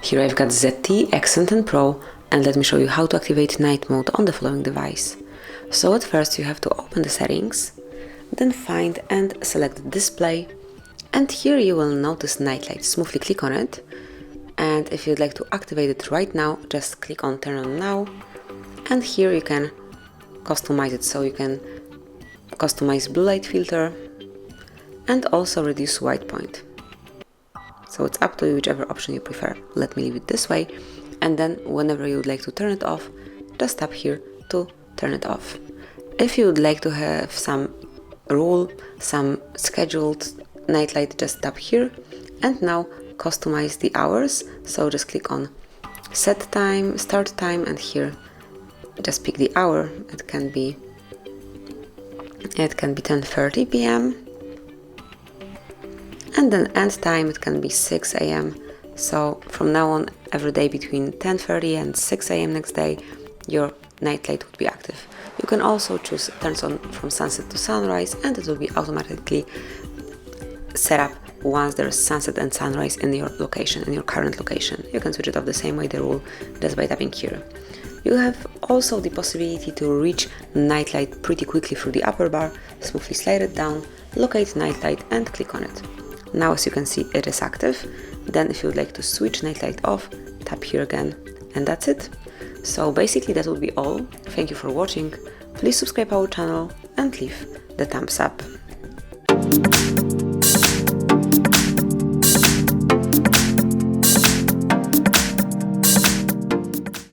Here I've got ZTE Axon 10 Pro, and let me show you how to activate night mode on the following device. So at first you have to open the settings, then find and select display, and here you will notice nightlight. Smoothly click on it, and if you'd like to activate it right now, just click on turn on now, and here you can customize it. So you can customize blue light filter and also reduce white point. So it's up to you, whichever option you prefer. Let me leave it this way, and then whenever you would like to turn it off, just tap here to turn it off. If you would like to have some rule, some scheduled nightlight, just tap here, and now customize the hours. So just click on set time, start time, and here just pick the hour. It can be 10:30 p.m. and then end time, it can be 6 a.m. So from now on, every day between 10:30 and 6 a.m. next day, your nightlight would be active. You can also choose turns on from sunset to sunrise, and it will be automatically set up once there's sunset and sunrise in your location, in your current location. You can switch it off the same way, the rule, just by tapping here. You have also the possibility to reach nightlight pretty quickly through the upper bar. Smoothly slide it down, locate nightlight, and click on it. Now, as you can see, it is active. Then if you would like to switch nightlight off, tap here again, and that's it. So basically that will be all. Thank you for watching. Please subscribe our channel and leave the thumbs up.